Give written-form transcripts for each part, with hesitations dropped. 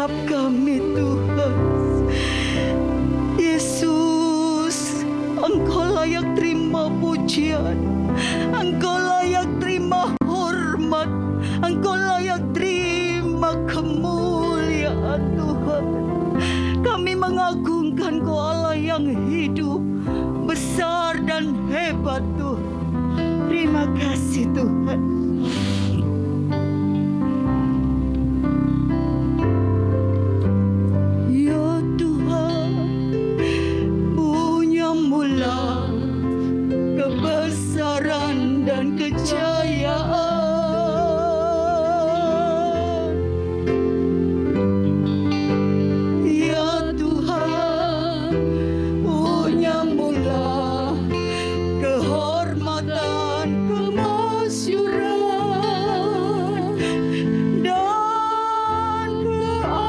setiap kami Tuhan. Yesus, Engkau layak terima pujian, Engkau layak terima hormat, Engkau layak terima kemuliaan Tuhan. Kami mengagungkan Kau Allah yang hidup, besar dan hebat Tuhan. Terima kasih Tuhan. Ya Tuhan, punya mula kebesaran dan kejayaan. Ya Tuhan, punya mula kehormatan, kemasyuran, dan keagungan.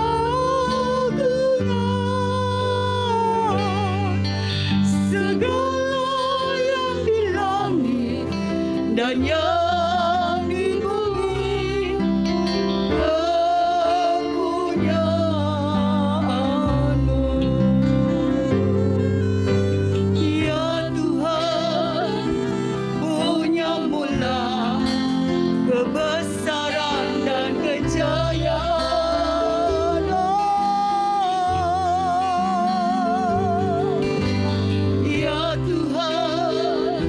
Segala yang di langit dan yang di bumi kepunyaanmu. Ya Tuhan, punya mula kebesaran dan kejayaan. Ya Tuhan,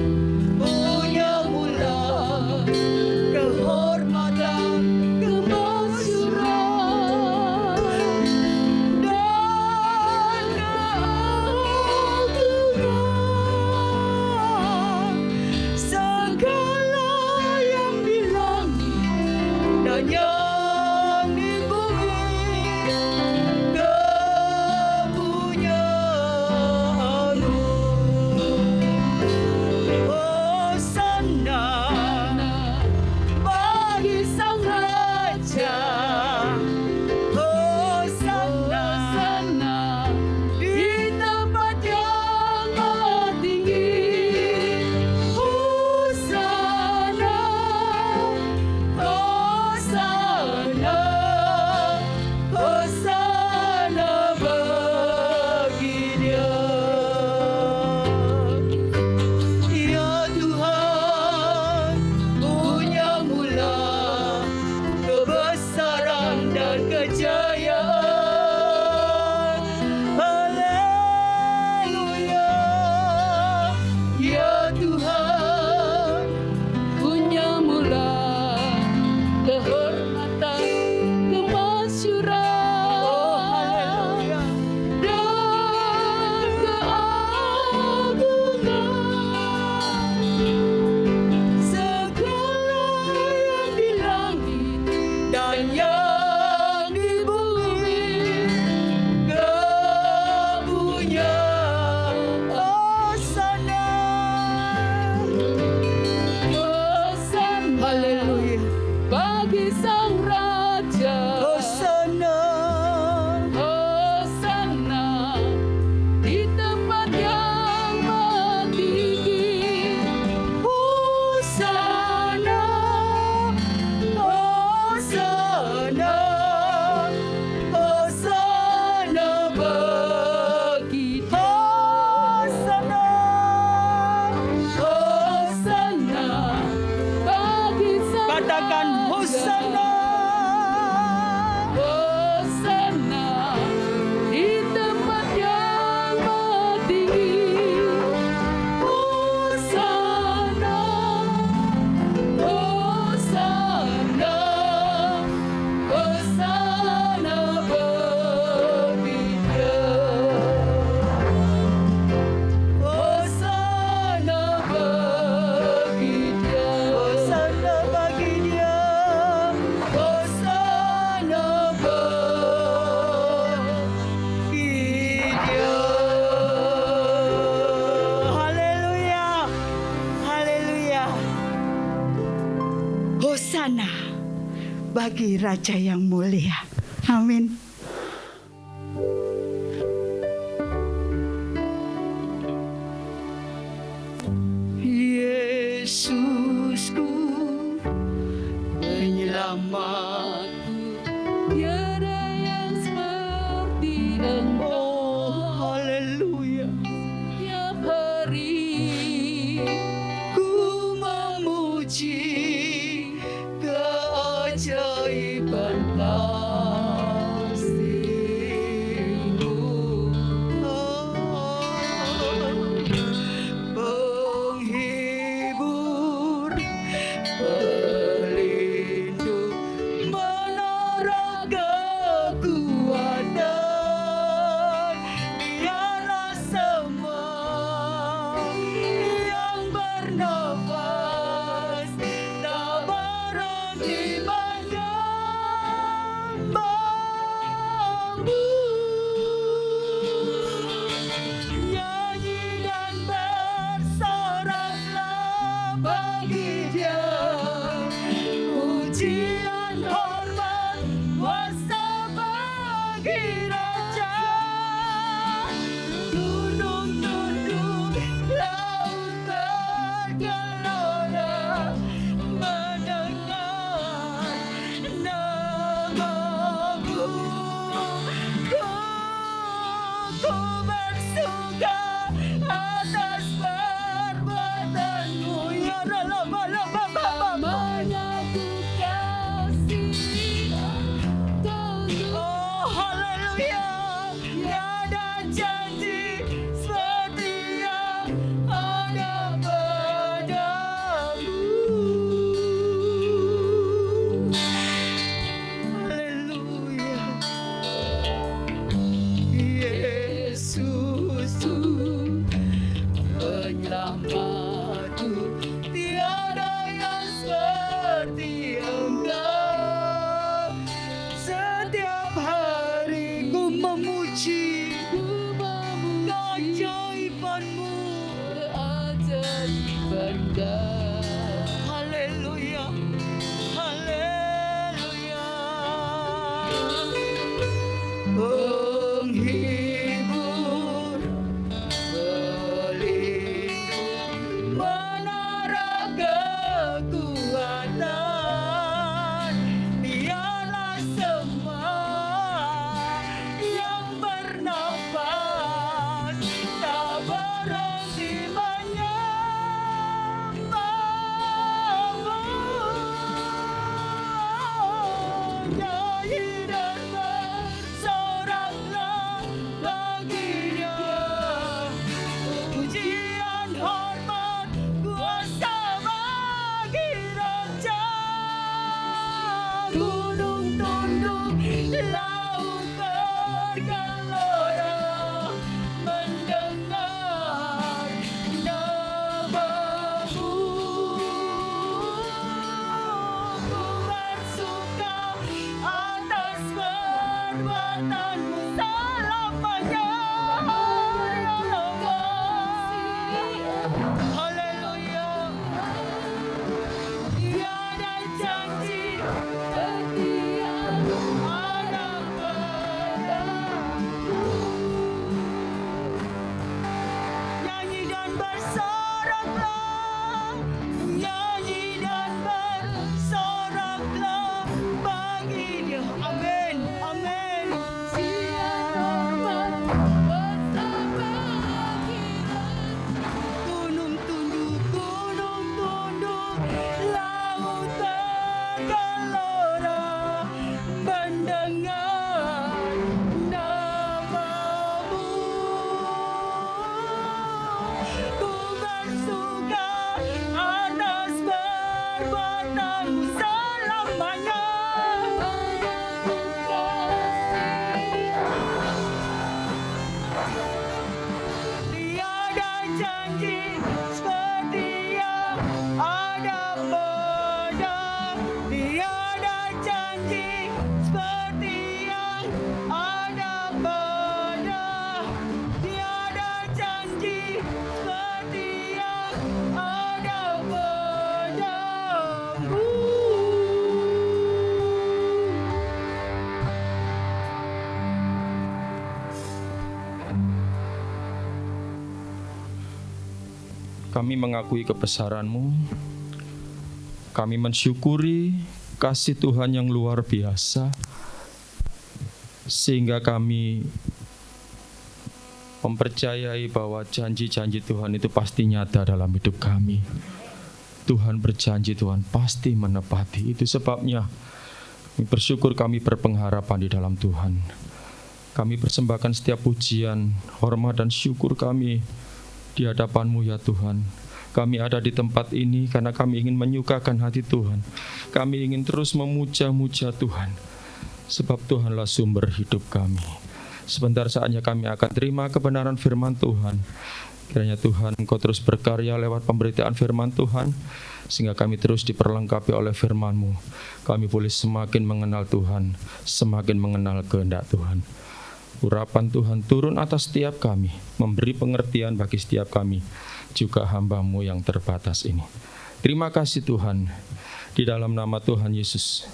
punya mula kehormatan, kemasyuran, dan keagungan. Segala yang di langit dan yang di bumi kepunyaanmu. Hosana bagi Sang Raja, Hosana di tempat yang maha tinggi. Hosana, Hosana, Hosana bagi Dia. Ya Tuhan, punya mula kebesaran dan kejayaan. Haleluya. Ya Tuhan, punya mula kehormatan, kemasyuran, dan keagungan. Segala yang di langit dan yang di bumi kepunyaan. Hosana, Hosana, haleluya, bagi Sang Raja. Hosana, Hosana di tempat yang maha tinggi. Hosana, Hosana, Hosana bagi Dia. Hosana, Hosana bagi Sang Katakan Hosana. Hosana di tempat yang maha tinggi. Hosana, Hosana, Hosana bagi Dia. Hosana bagi Dia. Hosana bagi Dia. Hosana bagi Dia. Haleluya. Haleluya. Hosana bagi Raja yang mulia. Amin. Yesusku, penyelamatku, tiada yang keajaiban kasih-Mu. Penghibur, pelindung, menara kekuatan, Dialah semua yang bernafas, tak berhenti menyembah-Mu. Nyanyi dan bersoraklah bagi Dia, pujian, hormat, kuasa bagi Raja. Gunung tunduk, laut bergelora, mendengar nama-Mu. Ku bersuka atas perbuatan-Mu, ya Rabba, menyatu kasih. Oh haleluya, tiada janji seperti yang ada padamu. Haleluya, Yesusku, penyelamatku, tiada yang seperti Engkau. Setiap hari ku memuji keajaiban-Mu. Haleluya, haleluya. Penghibur, pelindung, menara kekuatan, Dialah semua yang bernafas, tak berhenti menyembah-Mu. Nyanyi dan bersoraklah bagi Dia, pujian, hormat, kuasa bagi Raja. Gunung tunduk, laut bergelora, mendengar nama-Mu. Ku bersuka atas perbuatan-Mu selamanya, ya Rabba. Haleluya, tiada janji seperti yang ada padamu. Nyanyi dan bersoraklah, nyanyi dan bersoraklah bagi Dia. Amin, amin. Gunung tunduk, laut bergelora, mendengar nama-Mu. Ku bersuka atas perbuatan-Mu selamanya. Tiada janji seperti yang ada padamu. Tiada janji seperti yang ada padamu. Tiada janji seperti yang ada padamu. Kami mengakui kebesaran-Mu. Kami mensyukuri kasih Tuhan yang luar biasa, sehingga kami mempercayai bahwa janji-janji Tuhan itu pasti nyata dalam hidup kami. Tuhan berjanji, Tuhan pasti menepati. Itu sebabnya Kami bersyukur kami berpengharapan di dalam Tuhan. Kami persembahkan setiap pujian, hormat dan syukur kami di hadapan-Mu ya Tuhan. Kami ada di tempat ini karena kami ingin menyukakan hati Tuhan. Kami ingin terus memuja-muja Tuhan. Sebab Tuhanlah sumber hidup kami. Sebentar saatnya kami akan terima kebenaran firman Tuhan. Kiranya Tuhan Engkau terus berkarya lewat pemberitaan firman Tuhan, sehingga kami terus diperlengkapi oleh firman-Mu. Kami boleh semakin mengenal Tuhan, semakin mengenal kehendak Tuhan. Urapan Tuhan turun atas setiap kami, memberi pengertian bagi setiap kami, juga hamba-Mu yang terbatas ini. Terima kasih Tuhan. Di dalam nama Tuhan Yesus,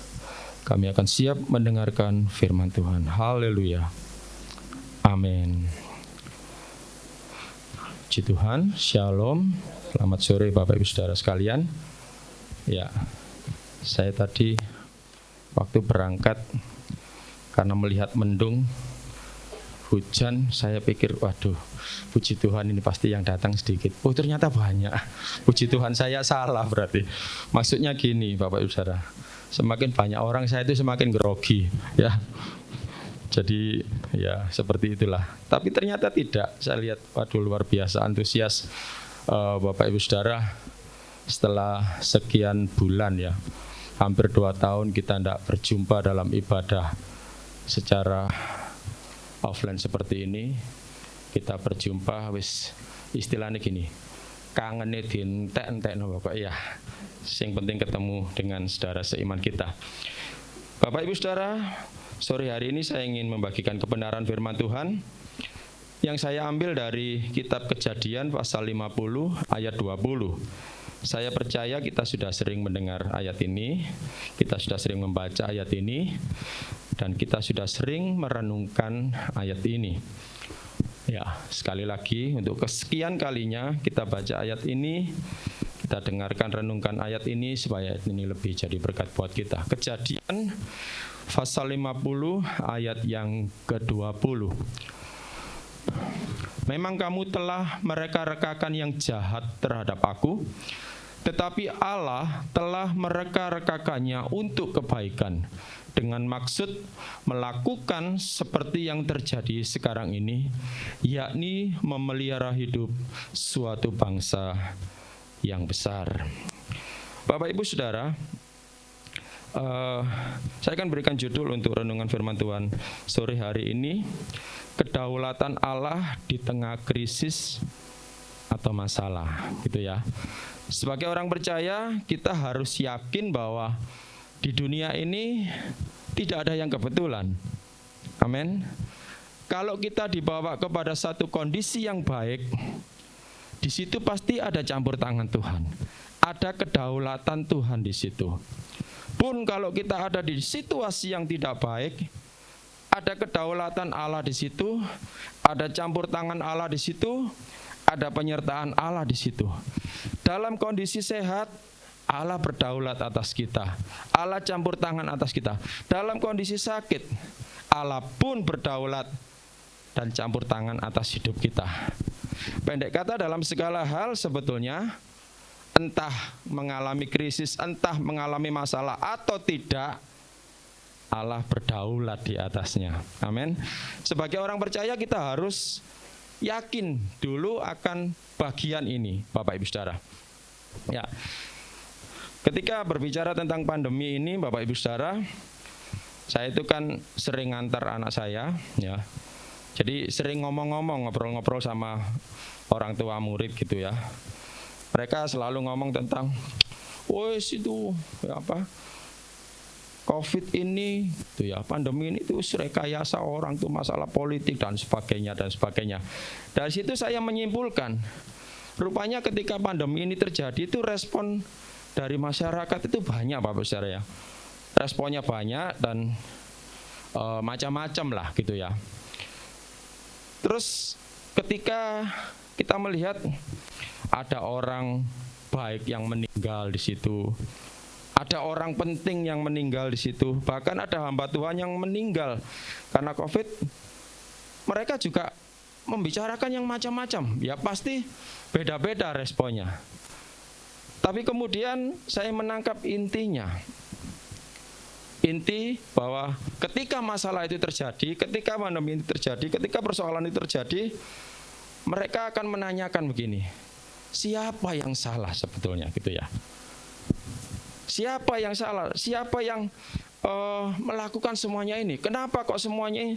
kami akan siap mendengarkan firman Tuhan. Haleluya. Amin. Puji Tuhan, Shalom. Selamat sore Bapak Ibu Saudara sekalian. Ya, saya tadi waktu berangkat karena melihat mendung, hujan, saya pikir waduh, puji Tuhan ini pasti yang datang sedikit. Oh ternyata banyak. Puji Tuhan saya salah berarti. Maksudnya gini Bapak Ibu Saudara, semakin banyak orang saya itu semakin grogi ya. Jadi ya seperti itulah. Tapi ternyata tidak. Saya lihat waduh luar biasa antusias Bapak Ibu Saudara. Setelah sekian bulan ya, hampir 2 tahun kita tidak berjumpa dalam ibadah secara offline seperti ini, kita berjumpa wis istilahnya gini, kangennya dientek-entek no Bapak ya. Yang penting ketemu dengan saudara seiman kita. Bapak Ibu Saudara, sore hari ini saya ingin membagikan kebenaran firman Tuhan yang saya ambil dari kitab Kejadian pasal 50 ayat 20. Saya percaya kita sudah sering mendengar ayat ini, kita sudah sering membaca ayat ini, dan kita sudah sering merenungkan ayat ini. Ya, sekali lagi untuk kesekian kalinya kita baca ayat ini, kita dengarkan, renungkan ayat ini supaya ayat ini lebih jadi berkat buat kita. Kejadian pasal 50 ayat yang ke-20. Memang kamu telah mereka-rekakan yang jahat terhadap aku, tetapi Allah telah mereka-rekakannya untuk kebaikan, dengan maksud melakukan seperti yang terjadi sekarang ini, yakni memelihara hidup suatu bangsa yang besar. Bapak Ibu Saudara, saya akan berikan judul untuk renungan firman Tuhan sore hari ini, kedaulatan Allah di tengah krisis atau masalah, gitu ya. Sebagai orang percaya, kita harus yakin bahwa di dunia ini tidak ada yang kebetulan. Amin. Kalau kita dibawa kepada satu kondisi yang baik, di situ pasti ada campur tangan Tuhan, ada kedaulatan Tuhan di situ. Pun kalau kita ada di situasi yang tidak baik, ada kedaulatan Allah di situ, ada campur tangan Allah di situ, ada penyertaan Allah di situ. Dalam kondisi sehat, Allah berdaulat atas kita, Allah campur tangan atas kita. Dalam kondisi sakit, Allah pun berdaulat dan campur tangan atas hidup kita. Pendek kata, dalam segala hal sebetulnya, entah mengalami krisis, entah mengalami masalah atau tidak, Allah berdaulat di atasnya. Amin. Sebagai orang percaya kita harus yakin dulu akan bagian ini, Bapak Ibu Saudara. Ya. Ketika berbicara tentang pandemi ini, Bapak Ibu Saudara, saya itu kan sering ngantar anak saya, ya. Jadi sering ngomong-ngomong, ngobrol-ngobrol sama orang tua murid gitu ya. Mereka selalu ngomong tentang, wes itu apa? Covid ini, tuh ya, pandemi ini tuh rekayasa orang tuh, masalah politik dan sebagainya dan sebagainya. Dari situ saya menyimpulkan, rupanya ketika pandemi ini terjadi itu respon dari masyarakat itu banyak, Bapak Saudara ya. Responnya banyak dan macam-macam lah gitu ya. Terus ketika kita melihat ada orang baik yang meninggal di situ, ada orang penting yang meninggal di situ, bahkan ada hamba Tuhan yang meninggal karena COVID. Mereka juga membicarakan yang macam-macam, ya pasti beda-beda responnya. Tapi kemudian saya menangkap intinya, inti bahwa ketika masalah itu terjadi, ketika pandemi itu terjadi, ketika persoalan itu terjadi, mereka akan menanyakan begini, siapa yang salah sebetulnya gitu ya? Siapa yang salah? Siapa yang melakukan semuanya ini? Kenapa kok semuanya ini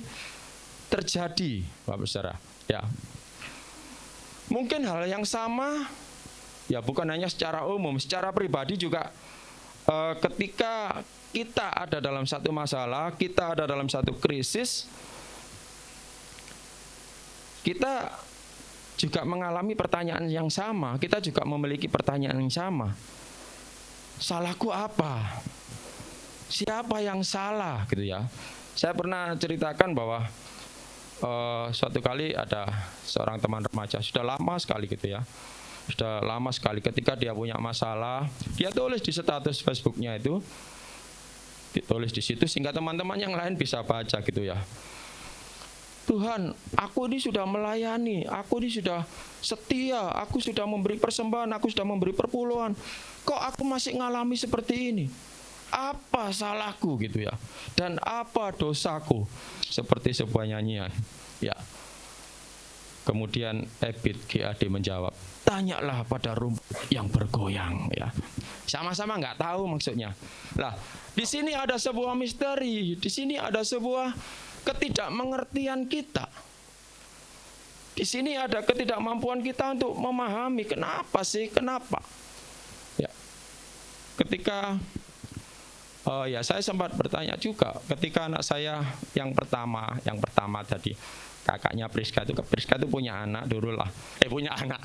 terjadi, Bapak Saudara? Ya, mungkin hal yang sama, ya bukan hanya secara umum, secara pribadi juga. Ketika kita ada dalam satu masalah, kita ada dalam satu krisis, kita juga mengalami pertanyaan yang sama, kita juga memiliki pertanyaan yang sama. Salahku apa? Siapa yang salah gitu ya? Saya pernah ceritakan bahwa suatu kali ada seorang teman remaja, sudah lama sekali gitu ya. Sudah lama sekali ketika dia punya masalah, dia tulis di status Facebooknya itu, ditulis di situ sehingga teman-teman yang lain bisa baca gitu ya. Tuhan, aku ini sudah melayani, aku ini sudah setia, aku sudah memberi persembahan, aku sudah memberi perpuluhan. Kok aku masih ngalami seperti ini? Apa salahku gitu ya? Dan apa dosaku? Seperti sebuah nyanyian. Ya. Kemudian Ebit GAD menjawab, tanyalah pada rumput yang bergoyang ya. Sama-sama nggak tahu maksudnya. Lah, di sini ada sebuah misteri, di sini ada sebuah ketidakmengertian kita. Di sini ada ketidakmampuan kita untuk memahami kenapa sih, kenapa. Ya. Ketika saya sempat bertanya juga ketika anak saya yang pertama tadi, kakaknya Priska itu punya anak dulu lah, punya anak,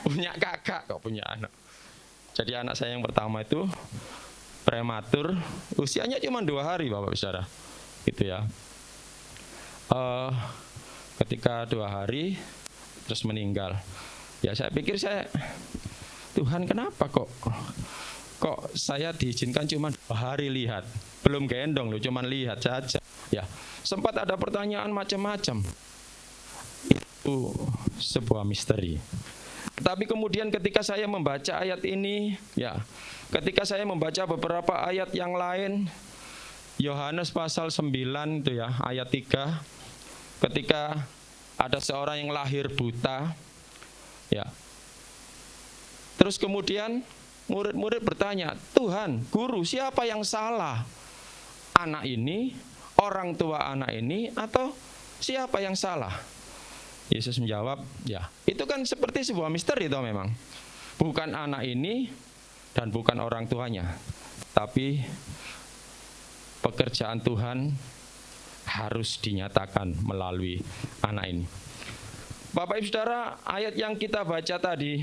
punya kakak kok punya anak. Jadi anak saya yang pertama itu prematur, usianya cuma 2 hari Bapak Saudara, gitu ya. Ketika 2 hari terus meninggal. Ya saya pikir Tuhan kenapa kok saya diizinkan cuma 2 hari lihat, belum gendong loh, cuma lihat saja. Ya, sempat ada pertanyaan macam-macam. Itu sebuah misteri. Tapi kemudian ketika saya membaca ayat ini, ya, ketika saya membaca beberapa ayat yang lain, Yohanes pasal 9 itu ya, ayat 3, ketika ada seorang yang lahir buta, ya. Terus kemudian murid-murid bertanya, Tuhan, guru, siapa yang salah? Anak ini, orang tua anak ini, atau siapa yang salah? Yesus menjawab, ya, itu kan seperti sebuah misteri toh memang. Bukan anak ini dan bukan orang tuanya, tapi pekerjaan Tuhan harus dinyatakan melalui anak ini. Bapak Ibu Saudara, ayat yang kita baca tadi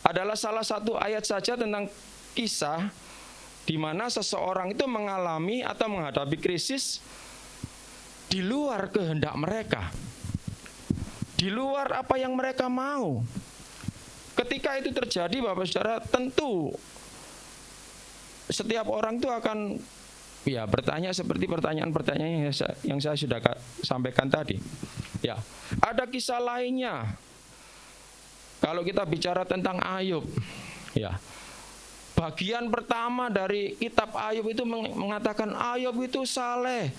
adalah salah satu ayat saja tentang kisah di mana seseorang itu mengalami atau menghadapi krisis di luar kehendak mereka, di luar apa yang mereka mau. Ketika itu terjadi, Bapak Saudara, tentu setiap orang itu akan bertanya seperti pertanyaan-pertanyaan yang saya sudah sampaikan tadi. Ya, ada kisah lainnya. Kalau kita bicara tentang Ayub, ya, bagian pertama dari kitab Ayub itu mengatakan Ayub itu saleh,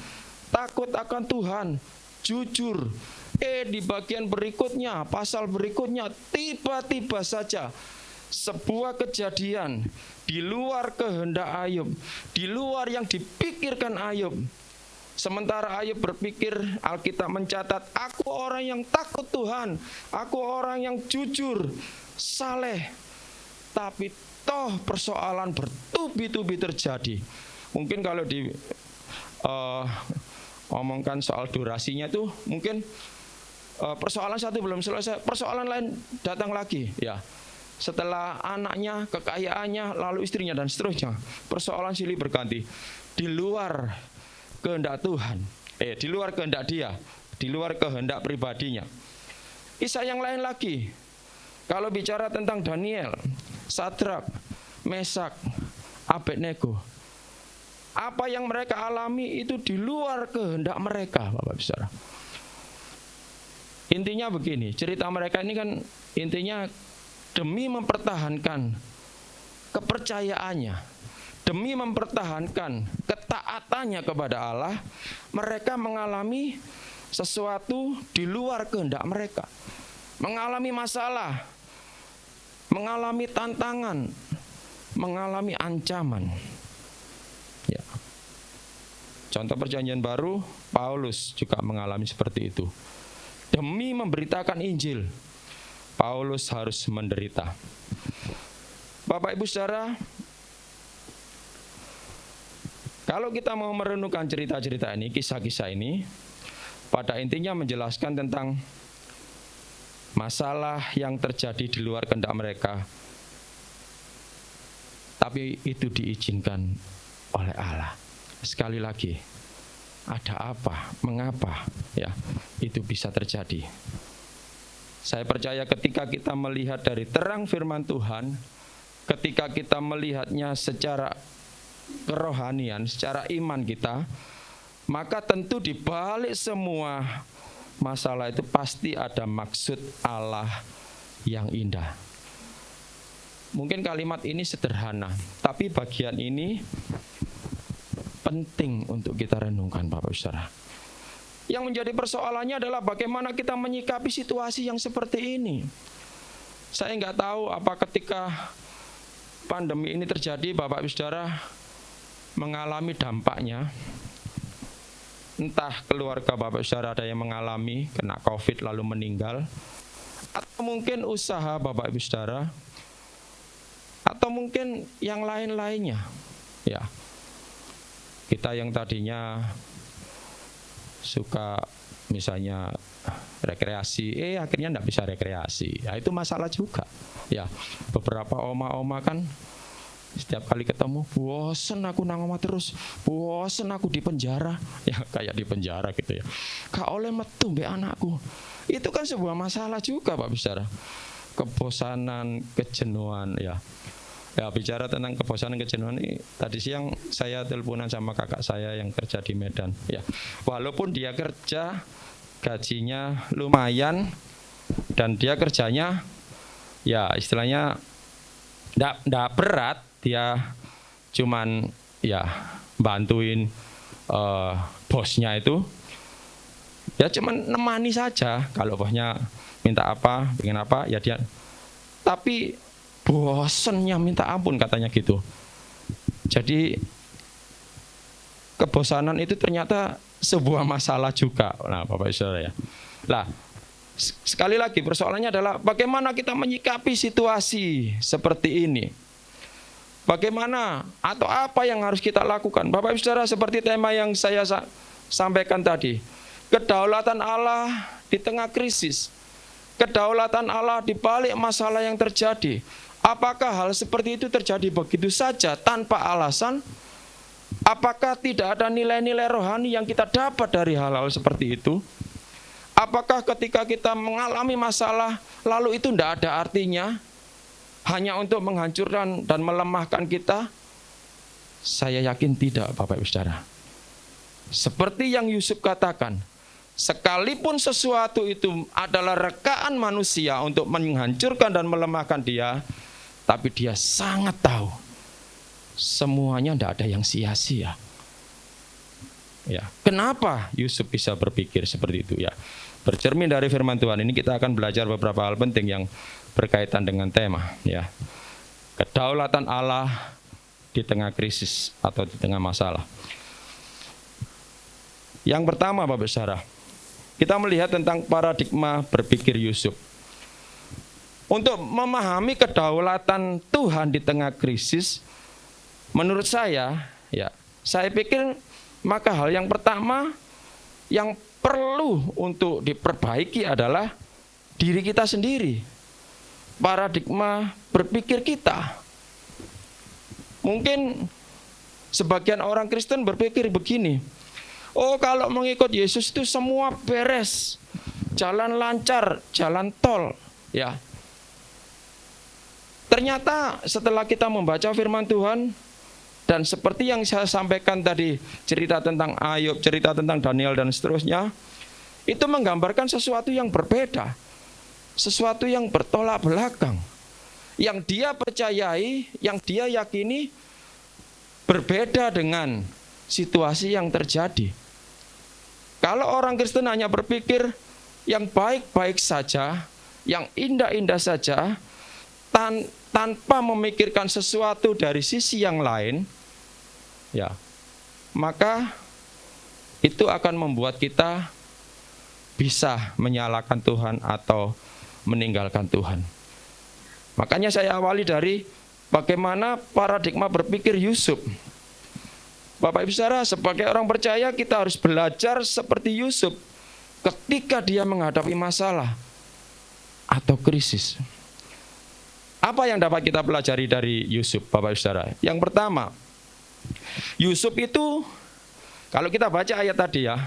takut akan Tuhan, jujur. Di bagian berikutnya, pasal berikutnya, tiba-tiba saja sebuah kejadian di luar kehendak Ayub, di luar yang dipikirkan Ayub. Sementara Ayub berpikir, Alkitab mencatat, aku orang yang takut Tuhan, aku orang yang jujur, saleh. Tapi toh persoalan bertubi-tubi terjadi. Mungkin kalau omongkan soal durasinya itu, mungkin persoalan satu belum selesai, persoalan lain datang lagi. Ya, setelah anaknya, kekayaannya, lalu istrinya dan seterusnya, persoalan silih berganti. Di luar kehendak Tuhan, di luar kehendak dia, di luar kehendak pribadinya. Kisah yang lain lagi, kalau bicara tentang Daniel, Sadrak, Mesak, Abednego, apa yang mereka alami itu di luar kehendak mereka, Bapak Ibu Saudara. Intinya begini, cerita mereka ini kan intinya demi mempertahankan kepercayaannya, demi mempertahankan ketaatannya kepada Allah, mereka mengalami sesuatu di luar kehendak mereka. Mengalami masalah, mengalami tantangan, mengalami ancaman. Ya. Contoh perjanjian baru, Paulus juga mengalami seperti itu. Demi memberitakan Injil, Paulus harus menderita. Bapak Ibu Saudara, kalau kita mau merenungkan cerita-cerita ini, kisah-kisah ini, pada intinya menjelaskan tentang masalah yang terjadi di luar kehendak mereka, tapi itu diizinkan oleh Allah. Sekali lagi, ada apa, mengapa ya itu bisa terjadi? Saya percaya ketika kita melihat dari terang firman Tuhan, ketika kita melihatnya secara kerohanian, secara iman kita, maka tentu di balik semua masalah itu pasti ada maksud Allah yang indah. Mungkin kalimat ini sederhana, tapi bagian ini penting untuk kita renungkan, Bapak Saudara. Yang menjadi persoalannya adalah bagaimana kita menyikapi situasi yang seperti ini. Saya nggak tahu apa ketika pandemi ini terjadi, Bapak Saudara mengalami dampaknya. Entah keluarga Bapak Saudara ada yang mengalami kena COVID lalu meninggal, atau mungkin usaha Bapak Ibu Saudara, atau mungkin yang lain-lainnya. Ya, kita yang tadinya suka misalnya rekreasi, akhirnya enggak bisa rekreasi. Ya, itu masalah juga. Ya, beberapa oma-oma kan setiap kali ketemu, bosen aku nang omah terus, bosen aku di penjara. Ya kayak di penjara gitu ya. Gak oleh metu mbek anakku. Itu kan sebuah masalah juga, Pak Saudara. Kebosanan, kejenuhan ya. Ya, bicara tentang kebosanan, kejenuhan ini, tadi siang saya teleponan sama kakak saya yang kerja di Medan. Ya, walaupun dia kerja gajinya lumayan dan dia kerjanya ya istilahnya ndak berat, dia cuman ya bantuin bosnya itu, ya cuman nemani saja. Kalau bosnya minta apa, pengen apa, ya dia. Tapi bosennya minta ampun katanya gitu. Jadi kebosanan itu ternyata sebuah masalah juga. Nah, Bapak Saudara ya. Lah, sekali lagi persoalannya adalah bagaimana kita menyikapi situasi seperti ini. Bagaimana atau apa yang harus kita lakukan? Bapak Ibu Saudara, seperti tema yang saya sampaikan tadi, kedaulatan Allah di tengah krisis, kedaulatan Allah di balik masalah yang terjadi. Apakah hal seperti itu terjadi begitu saja tanpa alasan? Apakah tidak ada nilai-nilai rohani yang kita dapat dari hal-hal seperti itu? Apakah ketika kita mengalami masalah lalu itu tidak ada artinya, hanya untuk menghancurkan dan melemahkan kita? Saya yakin tidak, Bapak Ibu Saudara. Seperti yang Yusuf katakan, sekalipun sesuatu itu adalah rekaan manusia untuk menghancurkan dan melemahkan dia, tapi dia sangat tahu semuanya tidak ada yang sia-sia. Ya, kenapa Yusuf bisa berpikir seperti itu ya? Bercermin dari firman Tuhan ini kita akan belajar beberapa hal penting yang berkaitan dengan tema ya. Kedaulatan Allah di tengah krisis atau di tengah masalah. Yang pertama, Bapak Saudara, kita melihat tentang paradigma berpikir Yusuf. Untuk memahami kedaulatan Tuhan di tengah krisis, menurut saya, ya, saya pikir maka hal yang pertama yang perlu untuk diperbaiki adalah diri kita sendiri. Paradigma berpikir kita. Mungkin sebagian orang Kristen berpikir begini, oh kalau mengikut Yesus itu semua beres, jalan lancar, jalan tol, ya. Ternyata setelah kita membaca firman Tuhan, dan seperti yang saya sampaikan tadi, cerita tentang Ayub, cerita tentang Daniel dan seterusnya, itu menggambarkan sesuatu yang berbeda, sesuatu yang bertolak belakang. Yang dia percayai, yang dia yakini berbeda dengan situasi yang terjadi. Kalau orang Kristen hanya berpikir yang baik-baik saja, yang indah-indah saja, tanpa memikirkan sesuatu dari sisi yang lain, ya, maka itu akan membuat kita bisa menyalahkan Tuhan atau meninggalkan Tuhan. Makanya saya awali dari bagaimana paradigma berpikir Yusuf. Bapak Ibu Saudara, sebagai orang percaya kita harus belajar seperti Yusuf ketika dia menghadapi masalah atau krisis. Apa yang dapat kita pelajari dari Yusuf, Bapak Ibu Saudara? Yang pertama, Yusuf itu, kalau kita baca ayat tadi ya,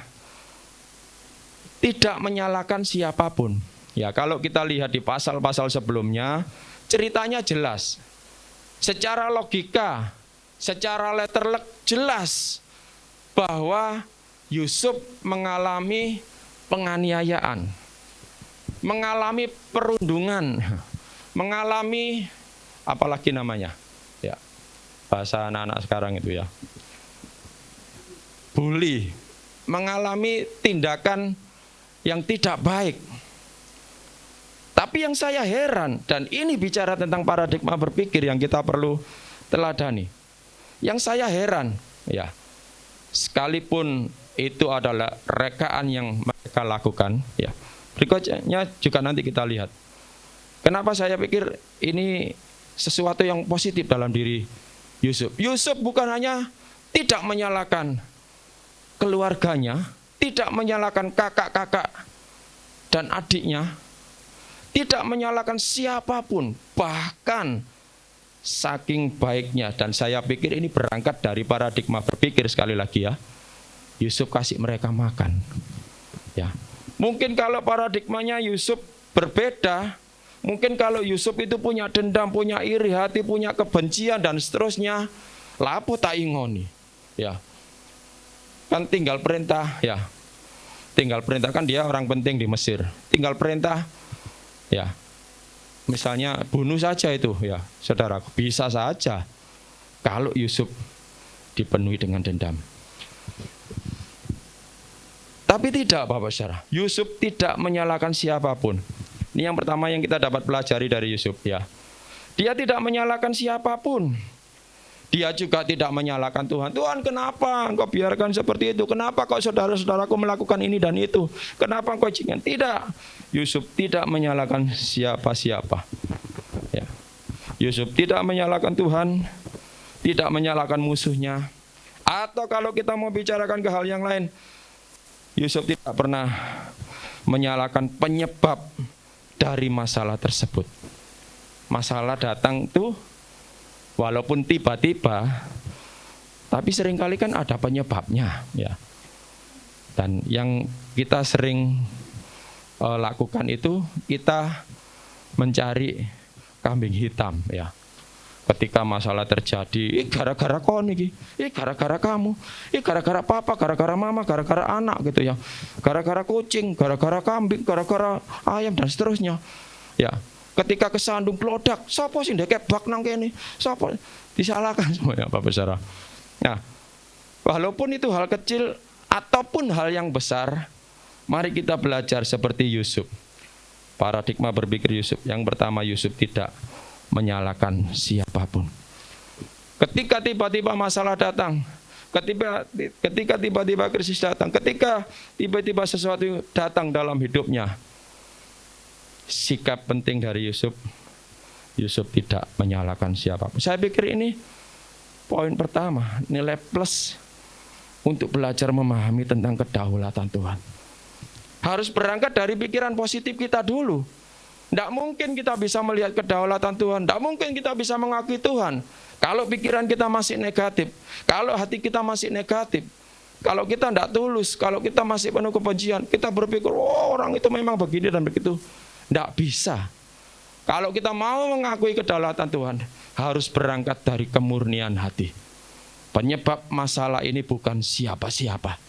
tidak menyalahkan siapapun. Ya, kalau kita lihat di pasal-pasal sebelumnya, ceritanya jelas. Secara logika, secara letterlek jelas bahwa Yusuf mengalami penganiayaan, mengalami perundungan, mengalami apalagi namanya, ya, bahasa anak-anak sekarang itu ya, bully, mengalami tindakan yang tidak baik. Tapi yang saya heran, dan ini bicara tentang paradigma berpikir yang kita perlu teladani. Yang saya heran, ya, sekalipun itu adalah rekaan yang mereka lakukan, ya, berikutnya juga nanti kita lihat. Kenapa saya pikir ini sesuatu yang positif dalam diri Yusuf. Yusuf bukan hanya tidak menyalahkan keluarganya, tidak menyalahkan kakak-kakak dan adiknya, tidak menyalahkan siapapun, bahkan saking baiknya. Dan saya pikir ini berangkat dari paradigma berpikir, sekali lagi ya, Yusuf kasih mereka makan. Ya, mungkin kalau paradigmanya Yusuf berbeda, mungkin kalau Yusuf itu punya dendam, punya iri hati, punya kebencian dan seterusnya, lapo tak ingoni. Ya, kan tinggal perintah, ya, tinggal perintah, kan dia orang penting di Mesir, tinggal perintah. Ya, misalnya bunuh saja itu, ya, saudara, bisa saja kalau Yusuf dipenuhi dengan dendam. Tapi tidak, Bapak Saudara, Yusuf tidak menyalahkan siapapun. Ini yang pertama yang kita dapat pelajari dari Yusuf, ya. Dia tidak menyalahkan siapapun. Dia juga tidak menyalahkan Tuhan. Tuhan, kenapa engkau biarkan seperti itu? Kenapa kok saudara-saudaraku melakukan ini dan itu? Kenapa engkau izinkan? Tidak. Yusuf tidak menyalahkan siapa-siapa. Ya. Yusuf tidak menyalahkan Tuhan, tidak menyalahkan musuhnya. Atau kalau kita mau bicarakan ke hal yang lain, Yusuf tidak pernah menyalahkan penyebab dari masalah tersebut. Masalah datang tuh walaupun tiba-tiba, tapi seringkali kan ada penyebabnya, ya. Dan yang kita sering lakukan itu, kita mencari kambing hitam, ya. Ketika masalah terjadi, gara-gara kau nih, gara-gara kamu, gara-gara papa, gara-gara mama, gara-gara anak gitu ya, gara-gara kucing, gara-gara kambing, gara-gara ayam dan seterusnya, ya. Ketika kesandung klodak, sapa sing ndekek bak nang kene? Sapa? Disalahkan semuanya, Bapak Saudara. Nah, walaupun itu hal kecil ataupun hal yang besar, mari kita belajar seperti Yusuf. Paradigma berpikir Yusuf. Yang pertama, Yusuf tidak menyalahkan siapapun. Ketika tiba-tiba masalah datang, ketika tiba-tiba krisis datang, ketika tiba-tiba sesuatu datang dalam hidupnya, sikap penting dari Yusuf, Yusuf tidak menyalahkan siapapun. Saya pikir ini poin pertama, nilai plus untuk belajar memahami tentang kedaulatan Tuhan. Harus berangkat dari pikiran positif kita dulu. Tidak mungkin kita bisa melihat kedaulatan Tuhan, tidak mungkin kita bisa mengakui Tuhan kalau pikiran kita masih negatif, kalau hati kita masih negatif, kalau kita tidak tulus, kalau kita masih penuh kebencian, kita berpikir, oh, orang itu memang begini dan begitu. Tidak bisa. Kalau kita mau mengakui kedaulatan Tuhan, harus berangkat dari kemurnian hati. Penyebab masalah ini bukan siapa-siapa.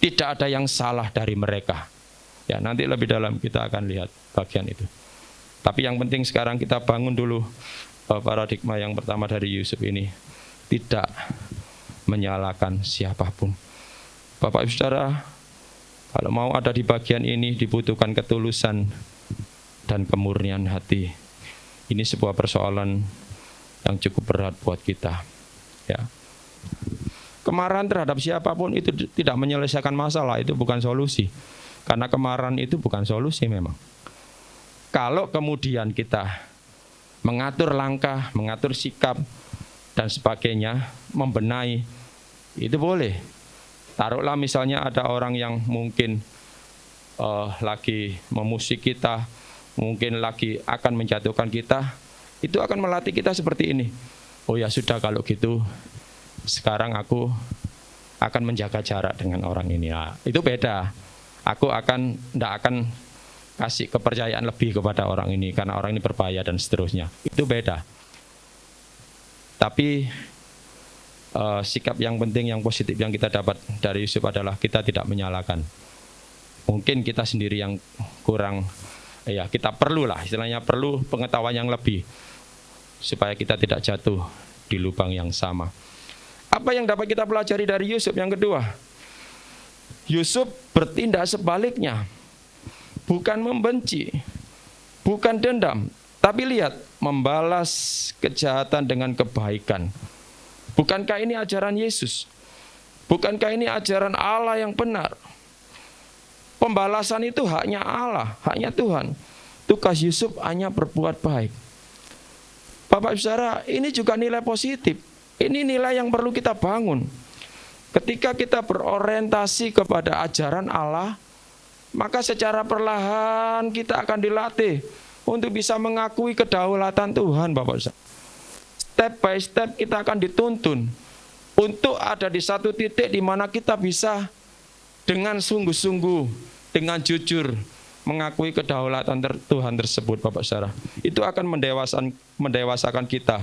Tidak ada yang salah dari mereka. Ya, nanti lebih dalam kita akan lihat bagian itu. Tapi yang penting sekarang kita bangun dulu paradigma yang pertama dari Yusuf ini. Tidak menyalahkan siapapun. Bapak Ibu Saudara, kalau mau ada di bagian ini dibutuhkan ketulusan dan kemurnian hati. Ini sebuah persoalan yang cukup berat buat kita. Ya. Kemarahan terhadap siapapun itu tidak menyelesaikan masalah, itu bukan solusi. Karena kemarahan itu bukan solusi memang. Kalau kemudian kita mengatur langkah, mengatur sikap, dan sebagainya, membenahi, itu boleh. Taruhlah misalnya ada orang yang mungkin lagi memusik kita, mungkin lagi akan menjatuhkan kita, itu akan melatih kita seperti ini. Oh ya sudah kalau gitu, sekarang aku akan menjaga jarak dengan orang ini. Nah, itu beda. Aku tidak akan kasih kepercayaan lebih kepada orang ini karena orang ini berbahaya dan seterusnya. Itu beda. Tapi sikap yang penting, yang positif yang kita dapat dari Yusuf adalah kita tidak menyalahkan. Mungkin kita sendiri yang kurang, ya kita perlulah, istilahnya perlu pengetahuan yang lebih supaya kita tidak jatuh di lubang yang sama. Apa yang dapat kita pelajari dari Yusuf? Yang kedua, Yusuf bertindak sebaliknya, bukan membenci, bukan dendam, tapi lihat, membalas kejahatan dengan kebaikan. Bukankah ini ajaran Yesus? Bukankah ini ajaran Allah yang benar? Pembalasan itu haknya Allah, haknya Tuhan. Tugas Yusuf hanya berbuat baik. Bapak Ibu Saudara, ini juga nilai positif. Ini nilai yang perlu kita bangun. Ketika kita berorientasi kepada ajaran Allah, maka secara perlahan kita akan dilatih untuk bisa mengakui kedaulatan Tuhan, Bapak Saudara. Step by step kita akan dituntun untuk ada di satu titik di mana kita bisa dengan sungguh-sungguh, dengan jujur mengakui kedaulatan Tuhan tersebut, Bapak Saudara. Itu akan mendewasakan kita.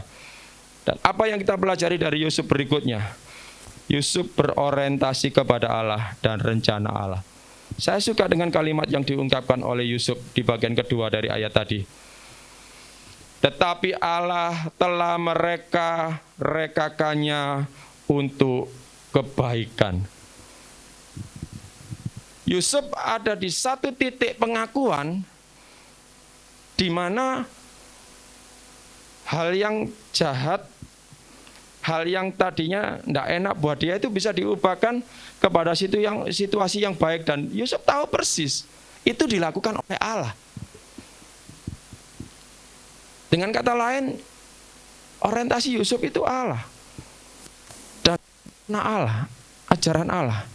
Dan apa yang kita pelajari dari Yusuf berikutnya? Yusuf berorientasi kepada Allah dan rencana Allah. Saya suka dengan kalimat yang diungkapkan oleh Yusuf di bagian kedua dari ayat tadi. Tetapi Allah telah mereka-rekakannya untuk kebaikan. Yusuf ada di satu titik pengakuan di mana hal yang jahat, hal yang tadinya tidak enak buat dia itu bisa diubahkan kepada situasi yang baik. Dan Yusuf tahu persis itu dilakukan oleh Allah. Dengan kata lain, orientasi Yusuf itu Allah. Dan Allah, ajaran Allah.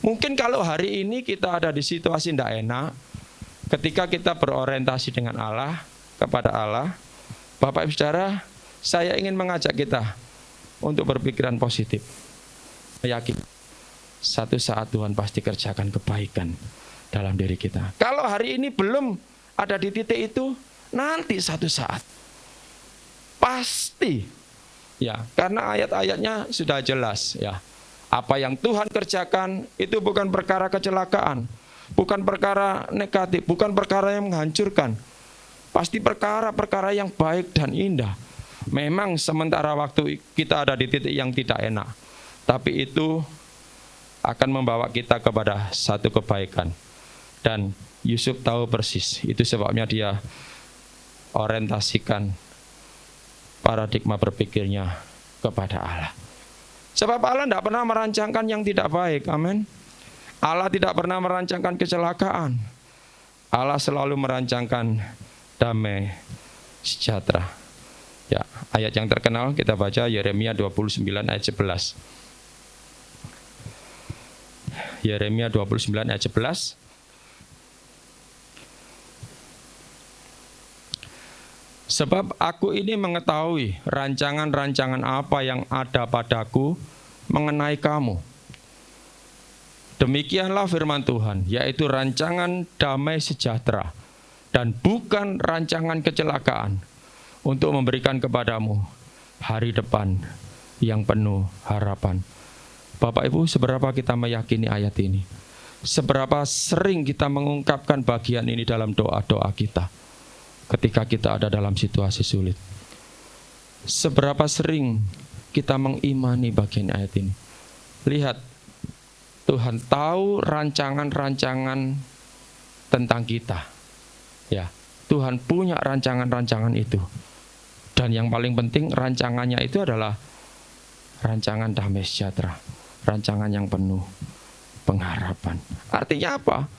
Mungkin kalau hari ini kita ada di situasi tidak enak, ketika kita berorientasi dengan Allah, kepada Allah, Bapak Ibu Saudara, saya ingin mengajak kita untuk berpikiran positif. Yakin, satu saat Tuhan pasti kerjakan kebaikan dalam diri kita. Kalau hari ini belum ada di titik itu, nanti satu saat pasti, ya, karena ayat-ayatnya sudah jelas, ya. Apa yang Tuhan kerjakan itu bukan perkara kecelakaan, bukan perkara negatif, bukan perkara yang menghancurkan. Pasti perkara-perkara yang baik dan indah. Memang sementara waktu kita ada di titik yang tidak enak, tapi itu akan membawa kita kepada satu kebaikan. Dan Yusuf tahu persis, itu sebabnya dia orientasikan paradigma berpikirnya kepada Allah. Sebab Allah tidak pernah merancangkan yang tidak baik, amin. Allah tidak pernah merancangkan kecelakaan. Allah selalu merancangkan damai sejahtera. Ya, ayat yang terkenal kita baca Yeremia 29 ayat 11. Yeremia 29 ayat 11. Sebab aku ini mengetahui rancangan-rancangan apa yang ada padaku mengenai kamu. Demikianlah firman Tuhan, yaitu rancangan damai sejahtera dan bukan rancangan kecelakaan, untuk memberikan kepadamu hari depan yang penuh harapan. Bapak Ibu, seberapa kita meyakini ayat ini? Seberapa sering kita mengungkapkan bagian ini dalam doa-doa kita ketika kita ada dalam situasi sulit? Seberapa sering kita mengimani bagian ayat ini? Lihat, Tuhan tahu rancangan-rancangan tentang kita. Ya, Tuhan punya rancangan-rancangan itu. Dan yang paling penting rancangannya itu adalah rancangan damai sejahtera, rancangan yang penuh pengharapan. Artinya apa?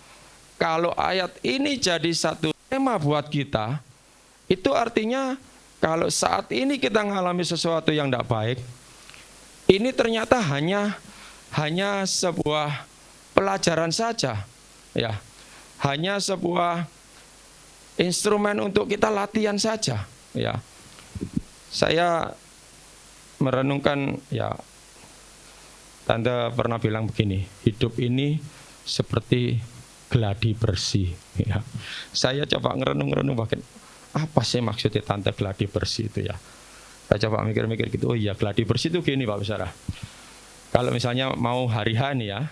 Kalau ayat ini jadi satu tema buat kita, itu artinya kalau saat ini kita mengalami sesuatu yang tidak baik, ini ternyata hanya sebuah pelajaran saja, ya, hanya sebuah instrumen untuk kita latihan saja, ya. Saya merenungkan, ya, Tante pernah bilang begini, hidup ini seperti gladi bersih, ya. Saya coba ngerenung-renung bahkan apa sih maksudnya Tante gladi bersih itu, ya. Saya coba mikir-mikir gitu, oh iya gladi bersih itu gini Pak Besara. Kalau misalnya mau hari H nih ya,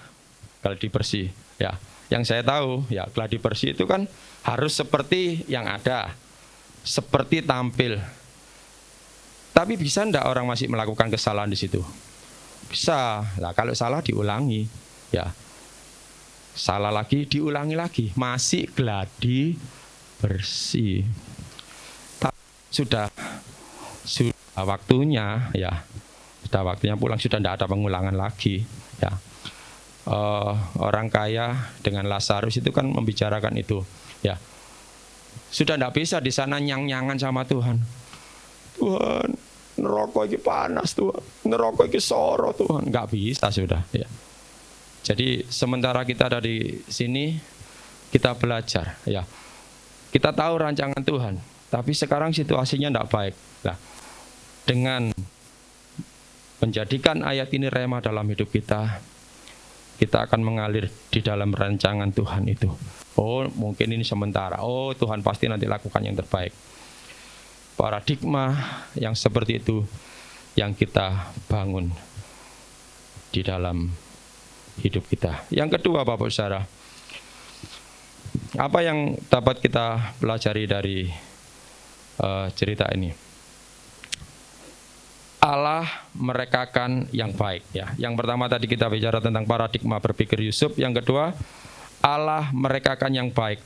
gladi bersih, ya. Yang saya tahu, ya gladi bersih itu kan harus seperti yang ada, seperti tampil. Tapi bisa enggak orang masih melakukan kesalahan di situ? Bisa. Nah, kalau salah diulangi, ya. Salah lagi diulangi lagi, masih gladi bersih. Sudah waktunya, ya. Sudah waktunya pulang, sudah tidak ada pengulangan lagi, ya. Orang kaya dengan Lazarus itu kan membicarakan itu, ya. Sudah tidak bisa di sana nyang-nyangan sama Tuhan. Tuhan, neraka ini panas Tuhan, neraka ini soro Tuhan, nggak bisa sudah, ya. Jadi sementara kita ada di sini, kita belajar, ya. Kita tahu rancangan Tuhan, tapi sekarang situasinya tidak baik. Nah, dengan menjadikan ayat ini rema dalam hidup kita akan mengalir di dalam rancangan Tuhan itu. Oh, mungkin ini sementara. Oh, Tuhan pasti nanti lakukan yang terbaik. Paradigma yang seperti itu yang kita bangun di dalam hidup kita. Yang kedua, Bapak Saudara, apa yang dapat kita pelajari dari cerita ini? Allah merekakan yang baik, ya. Yang pertama tadi kita bicara tentang paradigma berpikir Yusuf. Yang kedua, Allah merekakan yang baik.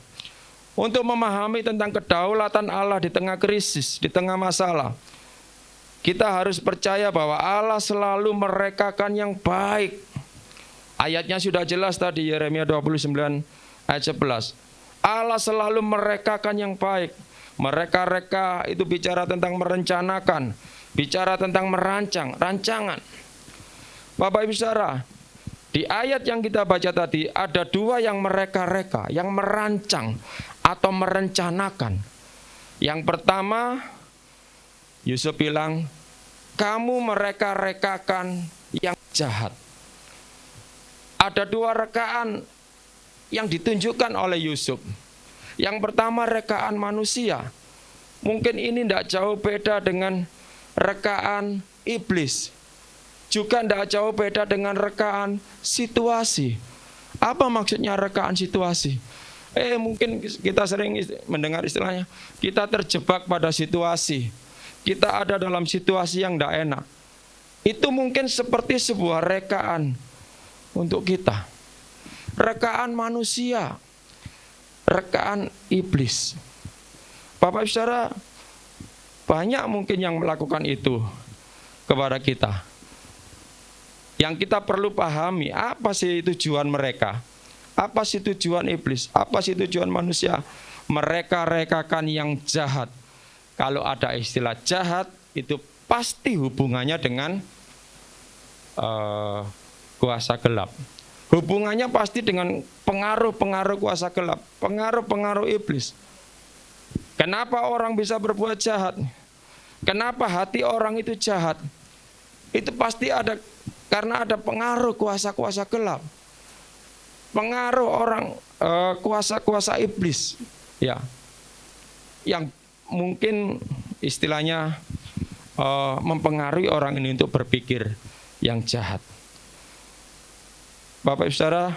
Untuk memahami tentang kedaulatan Allah di tengah krisis, di tengah masalah, kita harus percaya bahwa Allah selalu merekakan yang baik. Ayatnya sudah jelas tadi, Yeremia 29 ayat 11. Allah selalu merekakan yang baik. Mereka-reka itu bicara tentang merencanakan, bicara tentang merancang, rancangan. Bapak Ibu Saudara, di ayat yang kita baca tadi ada dua yang mereka-reka, yang merancang atau merencanakan. Yang pertama, Yusuf bilang, kamu mereka-rekakan yang jahat. Ada dua rekaan yang ditunjukkan oleh Yusuf. Yang pertama rekaan manusia. Mungkin ini tidak jauh beda dengan rekaan iblis. Juga tidak jauh beda dengan rekaan situasi. Apa maksudnya rekaan situasi? Mungkin kita sering mendengar istilahnya, kita terjebak pada situasi. Kita ada dalam situasi yang tidak enak. Itu mungkin seperti sebuah rekaan untuk kita. Rekaan manusia, rekaan iblis. Bapak Saudara, banyak mungkin yang melakukan itu kepada kita. Yang kita perlu pahami, apa sih tujuan mereka? Apa sih tujuan iblis? Apa sih tujuan manusia? Mereka-rekakan yang jahat. Kalau ada istilah jahat, itu pasti hubungannya dengan kuasa gelap. Hubungannya pasti dengan pengaruh-pengaruh kuasa gelap, pengaruh-pengaruh iblis. Kenapa orang bisa berbuat jahat? Kenapa hati orang itu jahat? Itu pasti ada karena ada pengaruh kuasa-kuasa gelap. Pengaruh orang kuasa-kuasa iblis, ya. Yang mungkin istilahnya mempengaruhi orang ini untuk berpikir yang jahat. Bapak Ibu Saudara,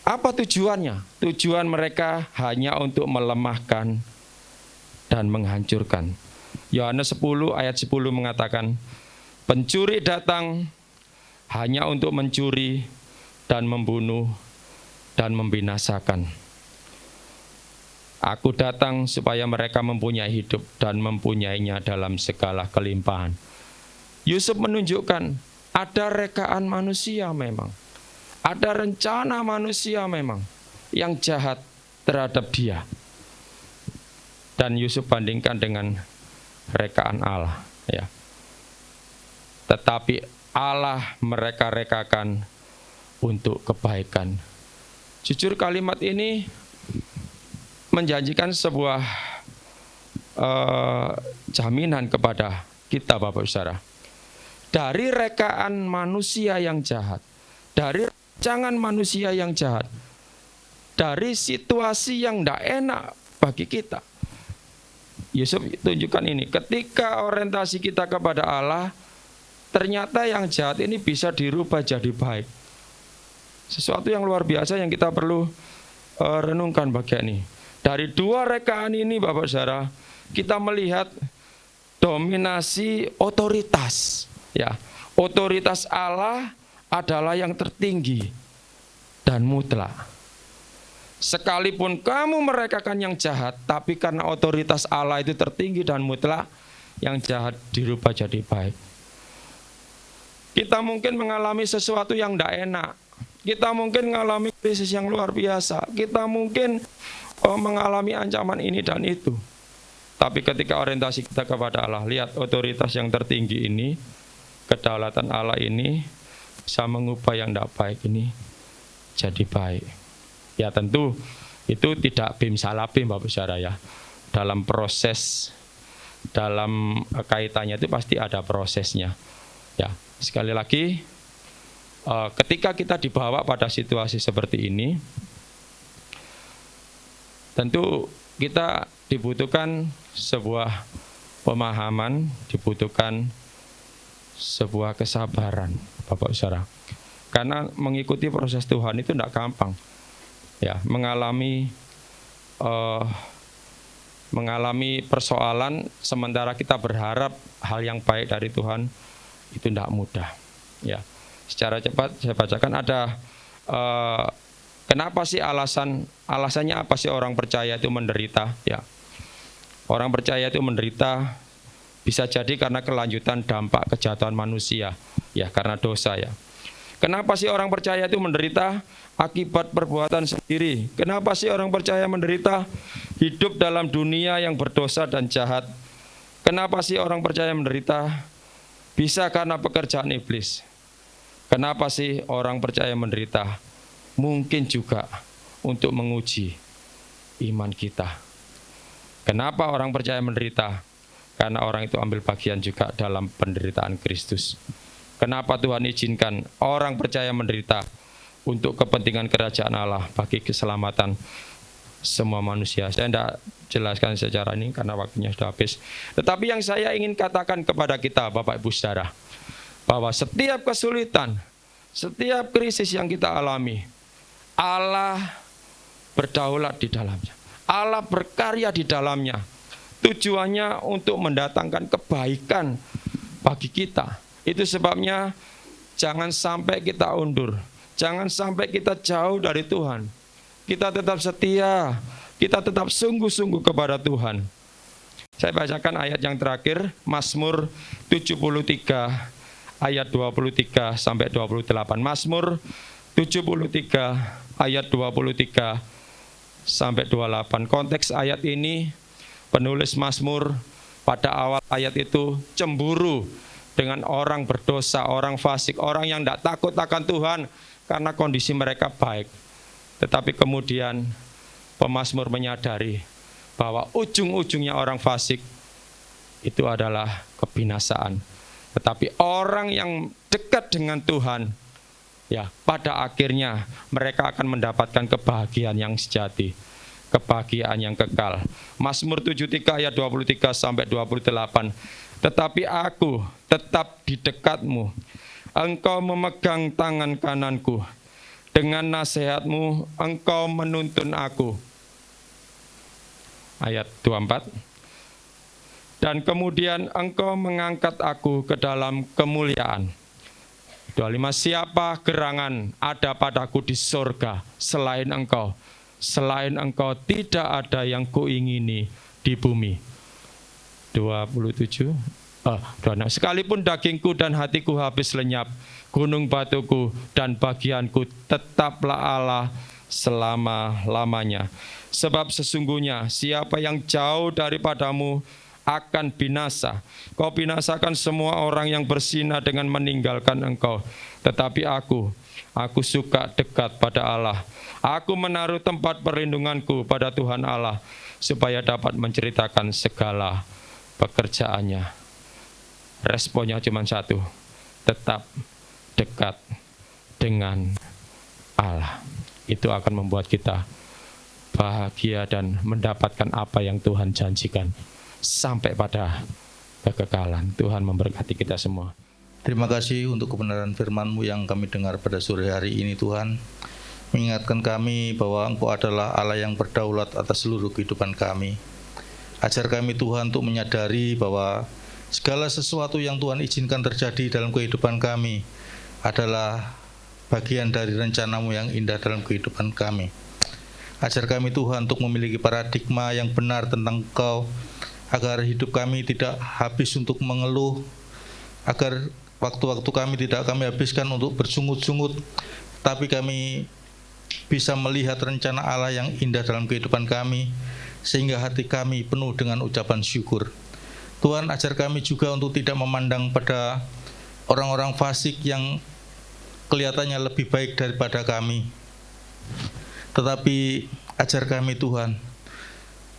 apa tujuannya? Tujuan mereka hanya untuk melemahkan dan menghancurkan. Yohanes 10 ayat 10 mengatakan, Pencuri datang hanya untuk mencuri dan membunuh dan membinasakan. Aku datang supaya mereka mempunyai hidup dan mempunyainya dalam segala kelimpahan. Yusuf menunjukkan ada rekaan manusia memang. Ada rencana manusia memang yang jahat terhadap dia. Dan Yusuf bandingkan dengan rekaan Allah. Ya. Tetapi Allah mereka rekakan untuk kebaikan. Jujur kalimat ini menjanjikan sebuah jaminan kepada kita Bapak Saudara. Dari rekaan manusia yang jahat, dari rancangan manusia yang jahat, dari situasi yang tidak enak bagi kita, Yusuf tunjukkan ini, ketika orientasi kita kepada Allah, ternyata yang jahat ini bisa dirubah jadi baik. Sesuatu yang luar biasa yang kita perlu renungkan bagian ini. Dari dua rekaan ini Bapak Saudara, kita melihat dominasi otoritas. Ya, otoritas Allah adalah yang tertinggi dan mutlak. Sekalipun kamu merekakan yang jahat, tapi karena otoritas Allah itu tertinggi dan mutlak, yang jahat dirubah jadi baik. Kita mungkin mengalami sesuatu yang tidak enak. Kita mungkin mengalami krisis yang luar biasa. Kita mungkin mengalami ancaman ini dan itu. Tapi ketika orientasi kita kepada Allah, lihat otoritas yang tertinggi ini, kedaulatan Allah ini bisa mengubah yang tidak baik ini jadi baik. Ya tentu itu tidak bim salah bim Bapak Saudara ya. Dalam proses, dalam kaitannya itu pasti ada prosesnya. Ya, sekali lagi ketika kita dibawa pada situasi seperti ini, tentu kita dibutuhkan sebuah pemahaman, dibutuhkan sebuah kesabaran, Bapak Saudara. Karena mengikuti proses Tuhan itu tidak gampang. Ya, mengalami persoalan sementara kita berharap hal yang baik dari Tuhan itu tidak mudah. Ya, secara cepat saya bacakan ada kenapa sih alasannya apa sih orang percaya itu menderita? Ya, orang percaya itu menderita bisa jadi karena kelanjutan dampak kejahatan manusia, ya karena dosa ya. Kenapa sih orang percaya itu menderita? Akibat perbuatan sendiri. Kenapa sih orang percaya menderita? Hidup dalam dunia yang berdosa dan jahat. Kenapa sih orang percaya menderita? Bisa karena pekerjaan iblis. Kenapa sih orang percaya menderita? Mungkin juga untuk menguji iman kita. Kenapa orang percaya menderita? Karena orang itu ambil bagian juga dalam penderitaan Kristus. Kenapa Tuhan izinkan orang percaya menderita? Untuk kepentingan kerajaan Allah, bagi keselamatan semua manusia. Saya tidak jelaskan secara ini karena waktunya sudah habis. Tetapi yang saya ingin katakan kepada kita Bapak Ibu Saudara, bahwa setiap kesulitan, setiap krisis yang kita alami, Allah berdaulat di dalamnya. Allah berkarya di dalamnya. Tujuannya untuk mendatangkan kebaikan bagi kita. Itu sebabnya jangan sampai kita undur. Jangan sampai kita jauh dari Tuhan. Kita tetap setia. Kita tetap sungguh-sungguh kepada Tuhan. Saya bacakan ayat yang terakhir. Mazmur 73 ayat 23 sampai 28. Mazmur 73 ayat 23 sampai 28. Konteks ayat ini, penulis Mazmur pada awal ayat itu cemburu dengan orang berdosa, orang fasik, orang yang tidak takut akan Tuhan karena kondisi mereka baik. Tetapi kemudian pemazmur menyadari bahwa ujung-ujungnya orang fasik itu adalah kebinasaan. Tetapi orang yang dekat dengan Tuhan, ya pada akhirnya mereka akan mendapatkan kebahagiaan yang sejati, kebahagiaan yang kekal. Mazmur 73 ayat 23 sampai 28. Tetapi aku tetap di dekatmu. Engkau memegang tangan kananku. Dengan nasihatmu engkau menuntun aku. Ayat 24. dan kemudian Engkau mengangkat aku ke dalam kemuliaan. 25, siapa gerangan ada padaku di surga selain Engkau? Selain Engkau tidak ada yang kuingini di bumi. 26, sekalipun dagingku dan hatiku habis lenyap, gunung batuku dan bagianku tetaplah Allah selama-lamanya. Sebab sesungguhnya siapa yang jauh daripadamu akan binasa. Kau binasakan semua orang yang bersinah dengan meninggalkan Engkau. Tetapi aku suka dekat pada Allah. Aku menaruh tempat perlindunganku pada Tuhan Allah, supaya dapat menceritakan segala pekerjaannya. Responnya cuma satu, tetap dekat dengan Allah. Itu akan membuat kita bahagia dan mendapatkan apa yang Tuhan janjikan sampai pada kekekalan. Tuhan memberkati kita semua. Terima kasih untuk kebenaran firman-Mu yang kami dengar pada sore hari ini, Tuhan. Mengingatkan kami bahwa Engkau adalah Allah yang berdaulat atas seluruh kehidupan kami. Ajar kami, Tuhan, untuk menyadari bahwa segala sesuatu yang Tuhan izinkan terjadi dalam kehidupan kami adalah bagian dari rencana-Mu yang indah dalam kehidupan kami. Ajar kami, Tuhan, untuk memiliki paradigma yang benar tentang Engkau, agar hidup kami tidak habis untuk mengeluh, agar waktu-waktu kami tidak kami habiskan untuk bersungut-sungut, tapi kami bisa melihat rencana Allah yang indah dalam kehidupan kami, sehingga hati kami penuh dengan ucapan syukur. Tuhan, ajar kami juga untuk tidak memandang pada orang-orang fasik yang kelihatannya lebih baik daripada kami, tetapi ajar kami, Tuhan,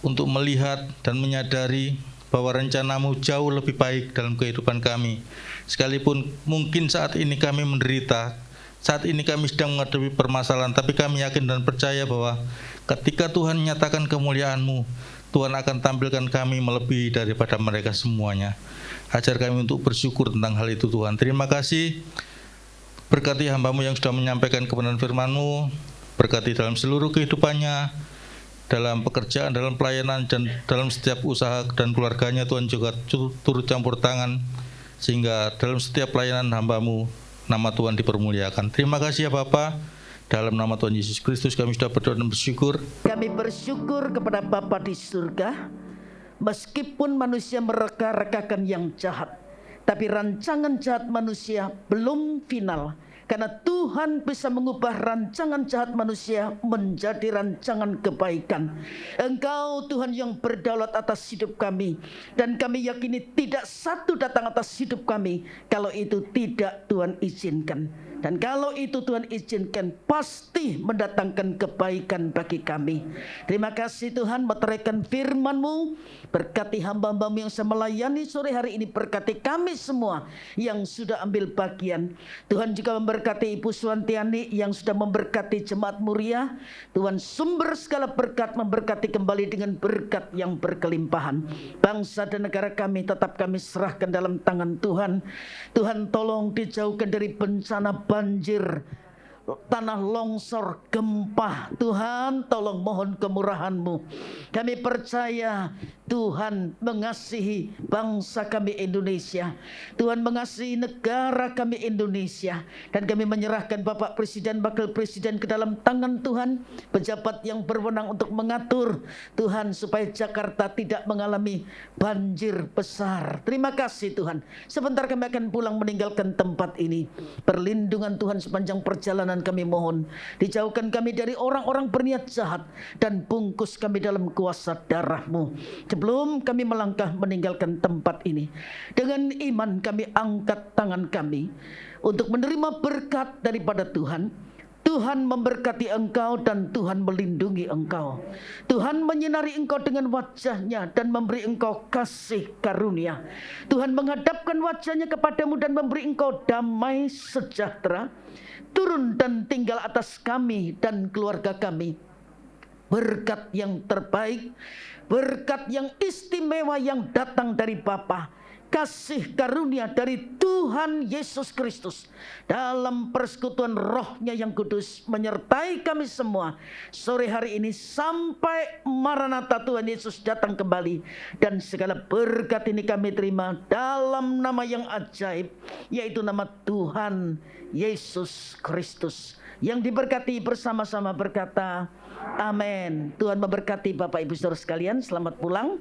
untuk melihat dan menyadari bahwa rencana-Mu jauh lebih baik dalam kehidupan kami. Sekalipun mungkin saat ini kami menderita, saat ini kami sedang menghadapi permasalahan, tapi kami yakin dan percaya bahwa ketika Tuhan menyatakan kemuliaan-Mu, Tuhan akan tampilkan kami melebihi daripada mereka semuanya. Ajar kami untuk bersyukur tentang hal itu, Tuhan. Terima kasih. Berkati hamba-Mu yang sudah menyampaikan kebenaran firman-Mu, berkati dalam seluruh kehidupannya, dalam pekerjaan, dalam pelayanan, dan dalam setiap usaha dan keluarganya. Tuhan juga turut campur tangan, sehingga dalam setiap pelayanan hamba-Mu, nama Tuhan dipermuliakan. Terima kasih ya Bapa. Dalam nama Tuhan Yesus Kristus kami sudah berdoa dan bersyukur. Kami bersyukur kepada Bapa di surga, meskipun manusia mereka-rekakan yang jahat, tapi rancangan jahat manusia belum final. Karena Tuhan bisa mengubah rancangan jahat manusia menjadi rancangan kebaikan. Engkau Tuhan yang berdaulat atas hidup kami. Dan kami yakini tidak satu datang atas hidup kami kalau itu tidak Tuhan izinkan. Dan kalau itu Tuhan izinkan, pasti mendatangkan kebaikan bagi kami. Terima kasih Tuhan, meteraikan firman-Mu. Berkati hamba-hamba-Mu yang saya melayani sore hari ini. Berkati kami semua yang sudah ambil bagian. Tuhan juga memberkati Ibu Suwantiani yang sudah memberkati Jemaat Muria. Tuhan sumber segala berkat, memberkati kembali dengan berkat yang berkelimpahan. Bangsa dan negara kami tetap kami serahkan dalam tangan Tuhan. Tuhan tolong dijauhkan dari bencana banjir, tanah longsor, gempa. Tuhan tolong mohon kemurahan-Mu. Kami percaya Tuhan mengasihi bangsa kami Indonesia. Tuhan mengasihi negara kami Indonesia. Dan kami menyerahkan Bapak Presiden, Wakil Presiden ke dalam tangan Tuhan. Pejabat yang berwenang untuk mengatur Tuhan supaya Jakarta tidak mengalami banjir besar. Terima kasih Tuhan. Sebentar kami akan pulang meninggalkan tempat ini. Perlindungan Tuhan sepanjang perjalanan kami mohon. Dijauhkan kami dari orang-orang berniat jahat. Dan bungkus kami dalam kuasa darah-Mu. Sebelum kami melangkah meninggalkan tempat ini, dengan iman kami angkat tangan kami untuk menerima berkat daripada Tuhan. Tuhan memberkati engkau dan Tuhan melindungi engkau. Tuhan menyinari engkau dengan wajah-Nya dan memberi engkau kasih karunia. Tuhan menghadapkan wajah-Nya kepadamu dan memberi engkau damai sejahtera. Turun dan tinggal atas kami dan keluarga kami. Berkat yang terbaik, berkat yang istimewa yang datang dari Bapa. kasih karunia dari Tuhan Yesus Kristus dalam persekutuan Roh-Nya yang kudus menyertai kami semua sore hari ini sampai Maranatha Tuhan Yesus datang kembali. Dan segala berkat ini kami terima dalam nama yang ajaib, yaitu nama Tuhan Yesus Kristus, yang diberkati bersama-sama berkata amin. Tuhan memberkati Bapak Ibu Saudara sekalian, selamat pulang.